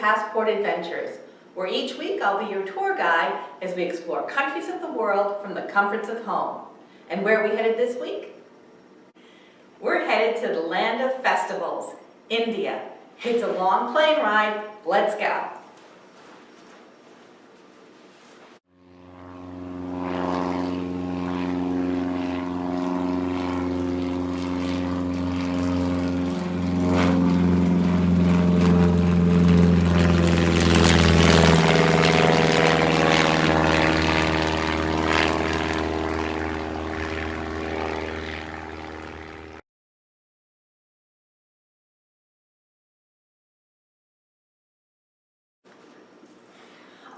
Passport Adventures, where each week I'll be your tour guide as we explore countries of the world from the comforts of home. And where are we headed this week? We're headed to the land of festivals, India. It's a long plane ride. Let's go.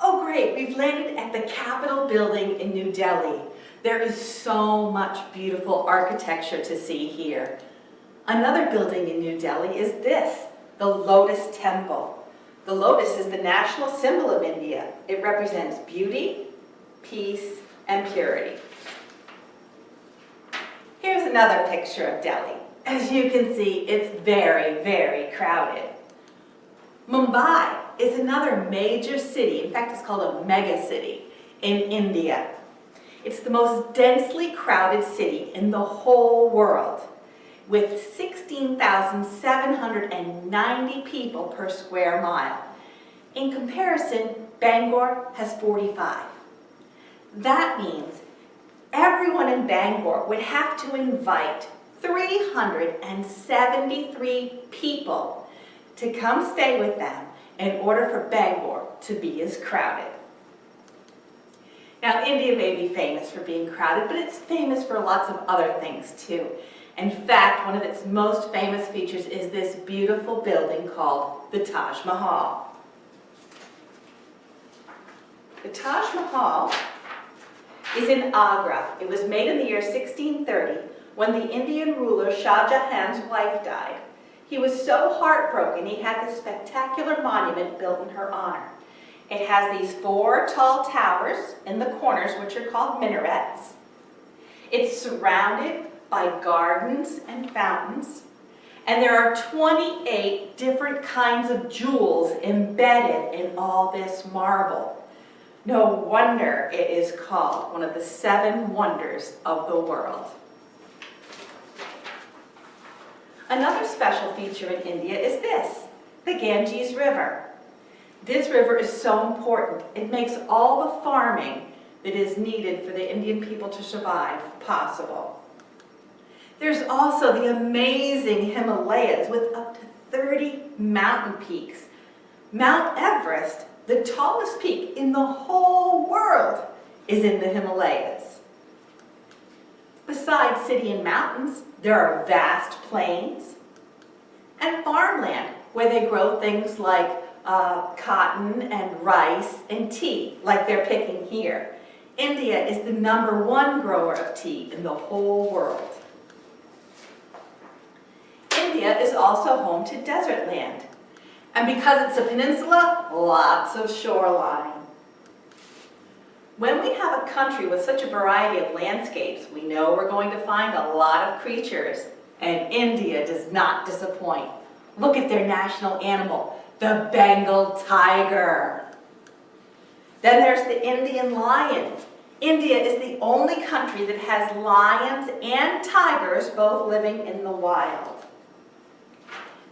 Oh great, we've landed at the Capitol building in New Delhi. There is so much beautiful architecture to see here. Another building in New Delhi is this, the Lotus Temple. The lotus is the national symbol of India. It represents beauty, peace, and purity. Here's another picture of Delhi. As you can see, it's very, very crowded. Mumbai is another major city, in fact it's called a mega city, in India. It's the most densely crowded city in the whole world, with 16,790 people per square mile. In comparison, Bangor has 45. That means everyone in Bangor would have to invite 373 people to come stay with them in order for Bangor to be as crowded. Now, India may be famous for being crowded, but it's famous for lots of other things too. In fact, one of its most famous features is this beautiful building called the Taj Mahal. The Taj Mahal is in Agra. It was made in the year 1630 when the Indian ruler Shah Jahan's wife died. He was so heartbroken, he had this spectacular monument built in her honor. It has these 4 tall towers in the corners, which are called minarets. It's surrounded by gardens and fountains, and there are 28 different kinds of jewels embedded in all this marble. No wonder it is called one of the 7 wonders of the world. Another special feature in India is this, the Ganges River. This river is so important. It makes all the farming that is needed for the Indian people to survive possible. There's also the amazing Himalayas with up to 30 mountain peaks. Mount Everest, the tallest peak in the whole world, is in the Himalayas. Besides city and mountains, there are vast plains and farmland where they grow things like cotton and rice and tea, like they're picking here. India is the #1 grower of tea in the whole world. India is also home to desert land. And because it's a peninsula, lots of shoreline. When we have a country with such a variety of landscapes, we know we're going to find a lot of creatures, and India does not disappoint. Look at their national animal, the Bengal tiger. Then there's the Indian lion. India is the only country that has lions and tigers both living in the wild.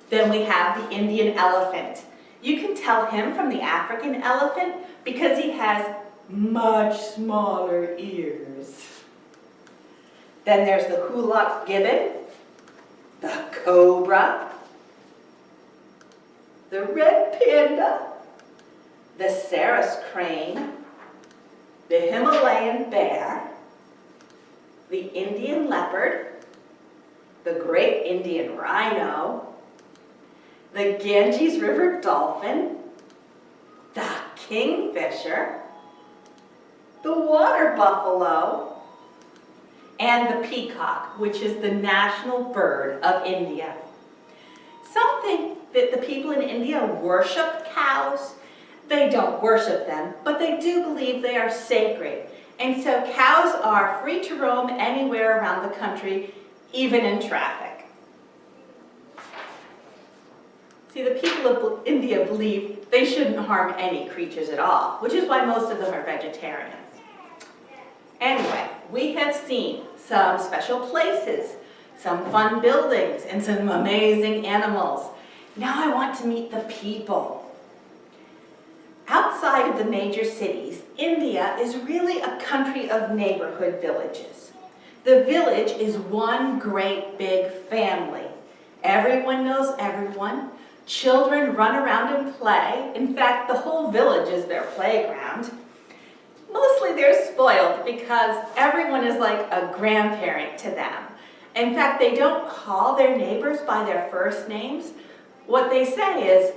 Then we have the Indian elephant. You can tell him from the African elephant because he has much smaller ears. Then there's the hoolock gibbon, the cobra, the red panda, the Sarus crane, the Himalayan bear, the Indian leopard, the great Indian rhino, the Ganges River dolphin, the kingfisher, the water buffalo, and the peacock, which is the national bird of India. Some think that the people in India worship cows. They don't worship them, but they do believe they are sacred. And so cows are free to roam anywhere around the country, even in traffic. See, the people of India believe they shouldn't harm any creatures at all, which is why most of them are vegetarians. Anyway, we have seen some special places, some fun buildings, and some amazing animals. Now I want to meet the people. Outside of the major cities, India is really a country of neighborhood villages. The village is one great big family. Everyone knows everyone. Children run around and play. In fact, the whole village is their playground. Mostly they're spoiled because everyone is like a grandparent to them. In fact, they don't call their neighbors by their first names. What they say is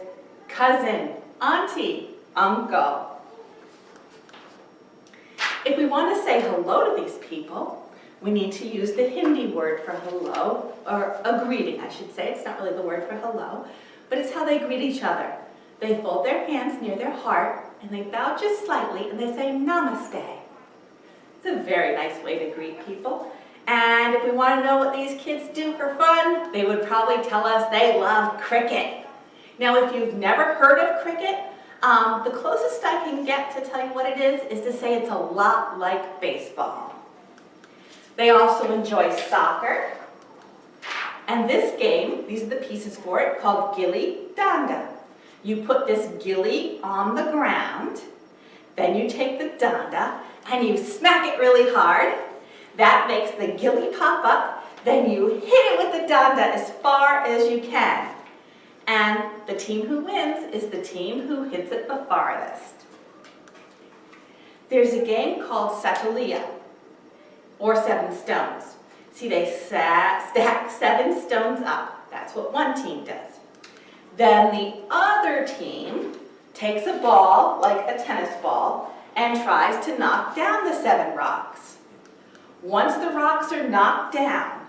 cousin, auntie, uncle. If we want to say hello to these people, we need to use the Hindi word for hello, or a greeting, I should say. It's not really the word for hello, but it's how they greet each other. They fold their hands near their heart, and they bow just slightly, and they say namaste. It's a very nice way to greet people. And if we want to know what these kids do for fun, they would probably tell us they love cricket. Now, if you've never heard of cricket, the closest I can get to tell you what it is to say it's a lot like baseball. They also enjoy soccer. And this game, these are the pieces for it, called gilli danda. You put this gilli on the ground, then you take the danda and you smack it really hard. That makes the gilli pop up, then you hit it with the danda as far as you can. And the team who wins is the team who hits it the farthest. There's a game called Settlia, or 7 stones. See, they stack 7 stones up. That's what one team does. Then the other team takes a ball, like a tennis ball, and tries to knock down the 7 rocks. Once the rocks are knocked down,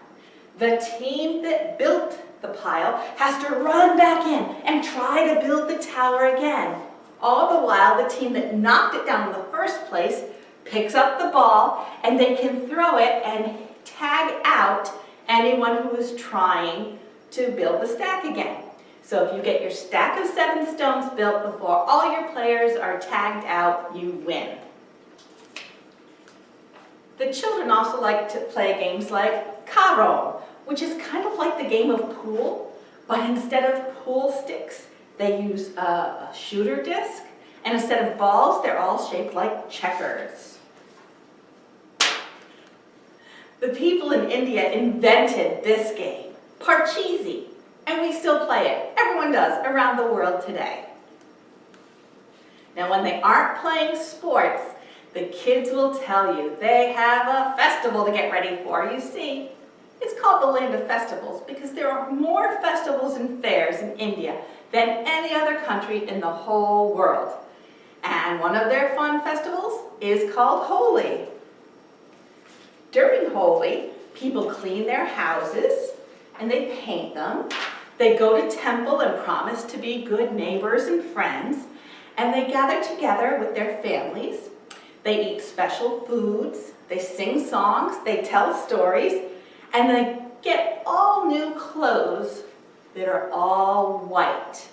the team that built the pile has to run back in and try to build the tower again. All the while, the team that knocked it down in the first place picks up the ball and they can throw it and tag out anyone who is trying to build the stack again. So if you get your stack of 7 stones built before all your players are tagged out, you win. The children also like to play games like Karo, which is kind of like the game of pool, but instead of pool sticks, they use a shooter disc, and instead of balls, they're all shaped like checkers. The people in India invented this game, Parcheesi, and we still play it. Everyone does around the world today. Now, when they aren't playing sports, the kids will tell you they have a festival to get ready for. You see, it's called the Land of Festivals because there are more festivals and fairs in India than any other country in the whole world. And one of their fun festivals is called Holi. During Holi, people clean their houses and they paint them. They go to temple and promise to be good neighbors and friends, and they gather together with their families. They eat special foods, they sing songs, they tell stories, and they get all new clothes that are all white.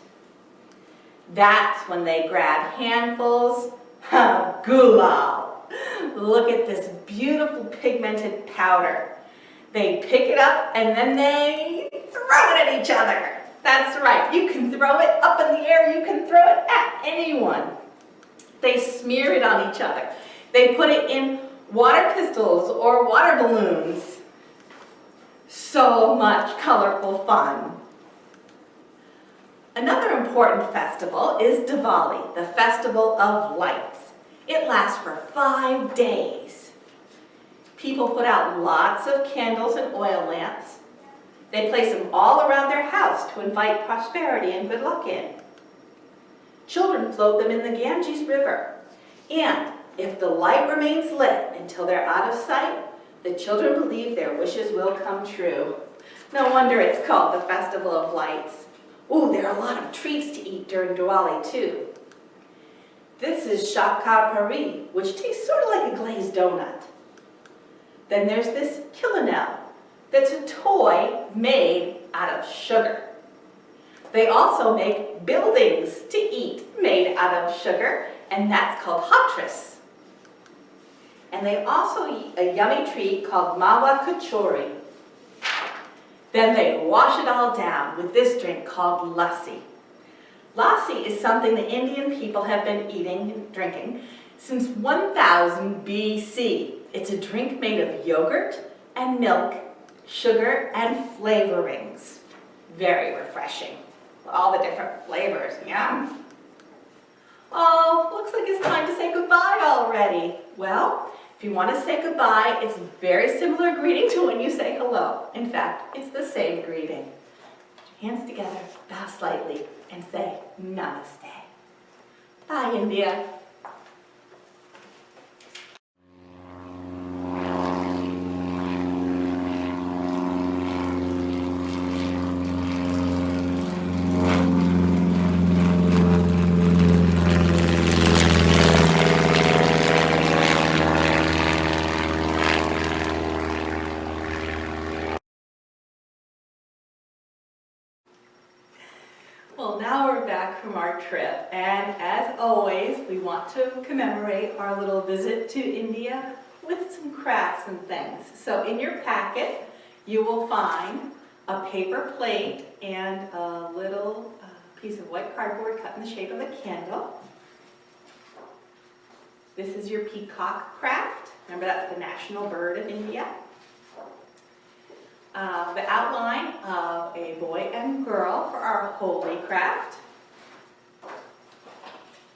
That's when they grab handfuls of gulal. Look at this beautiful pigmented powder. They pick it up and then they throw it at each other. That's right, you can throw it up in the air, you can throw it at anyone. They smear it on each other. They put it in water pistols or water balloons. So much colorful fun. Another important festival is Diwali, the Festival of Lights. It lasts for 5 days. People put out lots of candles and oil lamps. They place them all around their house to invite prosperity and good luck in. Children float them in the Ganges River. And if the light remains lit until they're out of sight, the children believe their wishes will come true. No wonder it's called the Festival of Lights. Ooh, there are a lot of treats to eat during Diwali too. This is shakkar puri, which tastes sort of like a glazed donut. Then there's this kilonel, that's a toy made out of sugar. They also make buildings to eat made out of sugar, and that's called hatris. And they also eat a yummy treat called mawa kachori. Then they wash it all down with this drink called lassi. Lassi is something the Indian people have been eating and drinking since 1000 BC. It's a drink made of yogurt and milk, sugar, and flavorings. Very refreshing. All the different flavors, yum. Oh, looks like it's time to say goodbye already. Well, if you want to say goodbye, it's a very similar greeting to when you say hello. In fact, it's the same greeting. Put your hands together, bow slightly, and say namaste. Bye, India. Well, now we're back from our trip, and as always, we want to commemorate our little visit to India with some crafts and things. So in your packet, you will find a paper plate and a little piece of white cardboard cut in the shape of a candle. This is your peacock craft. Remember, that's the national bird of India. The outline of a boy and girl for our Holi craft.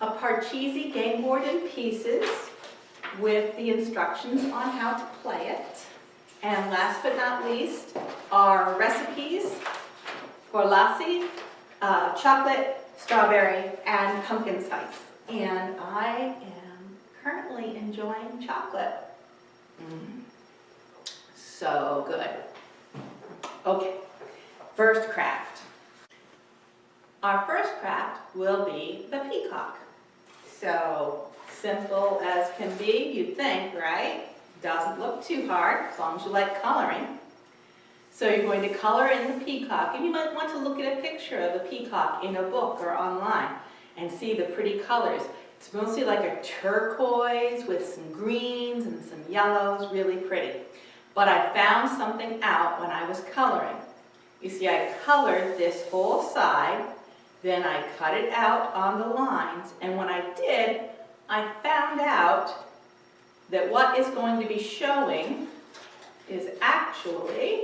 A Parcheesi game board in pieces with the instructions on how to play it. And last but not least, our recipes for lassi, chocolate, strawberry, and pumpkin spice. And I am currently enjoying chocolate. So good. Okay, first craft. Our first craft will be the peacock. So simple as can be, you'd think, right? Doesn't look too hard, as long as you like coloring. So you're going to color in the peacock, and you might want to look at a picture of the peacock in a book or online and see the pretty colors. It's mostly like a turquoise with some greens and some yellows, really pretty. But I found something out when I was coloring. You see, I colored this whole side, then I cut it out on the lines, and when I did, I found out that what is going to be showing is actually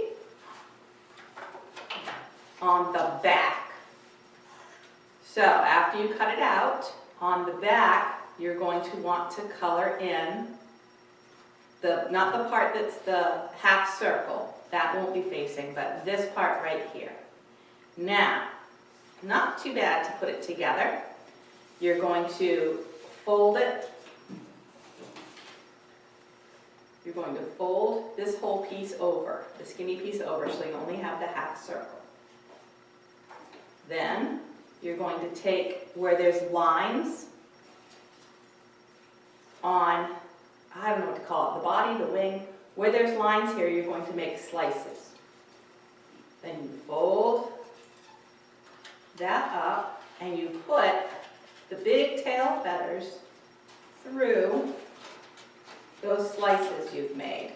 on the back. So after you cut it out, on the back, you're going to want to color in not the part that's the half circle, that won't be facing, but this part right here. Now, not too bad to put it together. You're going to fold it. You're going to fold this whole piece over, the skinny piece over, so you only have the half circle. Then, you're going to take where there's lines on, I don't know what to call it, the body, the wing. Where there's lines here, you're going to make slices. Then you fold that up and you put the big tail feathers through those slices you've made.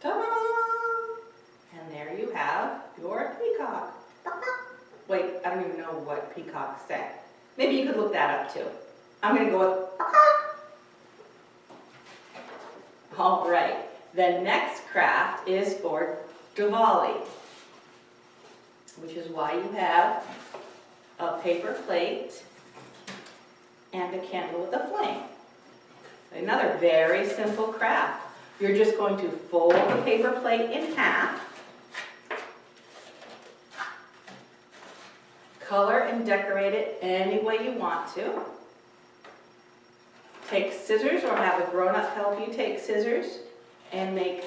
Ta-da! And there you have your peacock. Wait, I don't even know what peacocks say. Maybe you could look that up too. I'm going to go with all right. The next craft is for Diwali, which is why you have a paper plate and a candle with a flame. Another very simple craft. You're just going to fold the paper plate in half, color and decorate it any way you want to. Take scissors or have a grown-up help you take scissors and make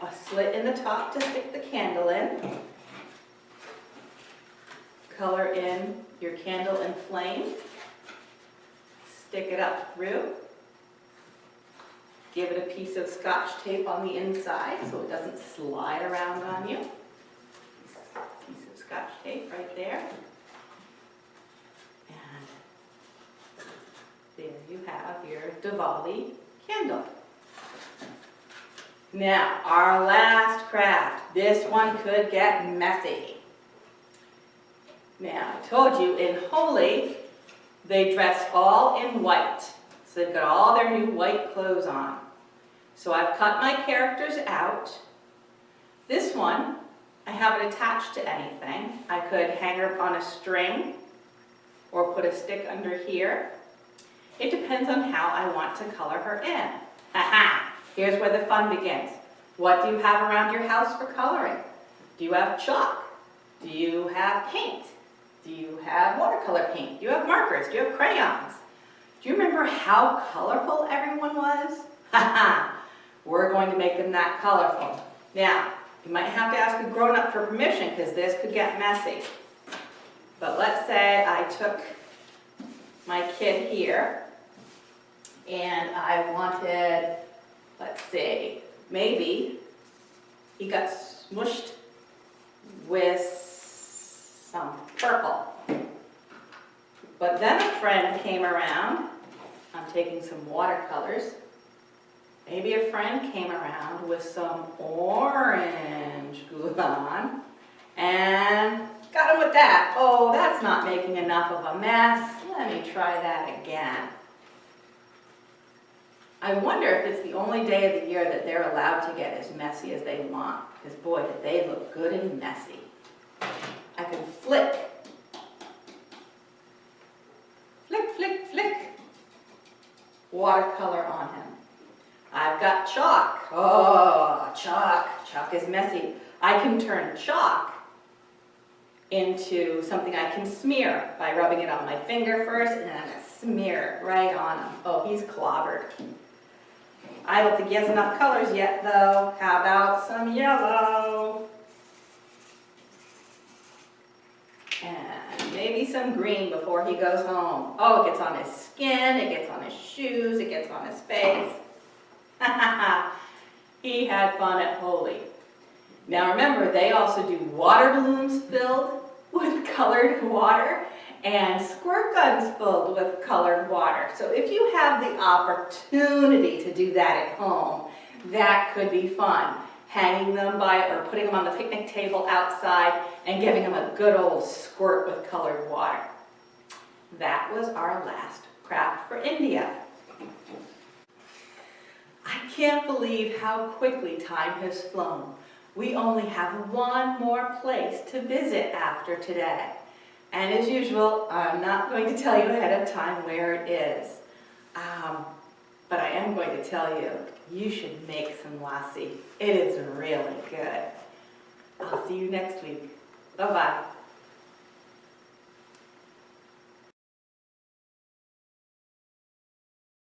a slit in the top to stick the candle in. Color in your candle and flame. Stick it up through. Give it a piece of Scotch tape on the inside so it doesn't slide around on you. tape right there. And there you have your Diwali candle. Now, our last craft. This one could get messy. Now, I told you in Holi, they dress all in white. So they've got all their new white clothes on. So I've cut my characters out. This one, I haven't attached to anything. I could hang her on a string or put a stick under here. It depends on how I want to color her in. Aha! Here's where the fun begins. What do you have around your house for coloring? Do you have chalk? Do you have paint? Do you have watercolor paint? Do you have markers? Do you have crayons? Do you remember how colorful everyone was? Haha! We're going to make them that colorful. Now, you might have to ask a grown-up for permission because this could get messy. But let's say I took my kid here and I wanted, let's see, maybe he got smushed with some purple. But then a friend came around. I'm taking some watercolors. Maybe a friend came around with some orange glue on and got him with that. Oh, that's not making enough of a mess. Let me try that again. I wonder if it's the only day of the year that they're allowed to get as messy as they want. Because boy, did they look good and messy. I can flick. Flick, flick, flick. Watercolor on him. I've got chalk. Oh, chalk. Chalk is messy. I can turn chalk into something I can smear by rubbing it on my finger first and then I'm going to smear it right on him. Oh, he's clobbered. I don't think he has enough colors yet though. How about some yellow? And maybe some green before he goes home. Oh, it gets on his skin, it gets on his shoes, it gets on his face. He had fun at Holi. Now remember, they also do water balloons filled with colored water and squirt guns filled with colored water. So if you have the opportunity to do that at home, that could be fun. Hanging them by or putting them on the picnic table outside and giving them a good old squirt with colored water. That was our last craft for India. I can't believe how quickly time has flown. We only have one more place to visit after today. And as usual, I'm not going to tell you ahead of time where it is. But I am going to tell you, you should make some lassi. It is really good. I'll see you next week. Bye-bye.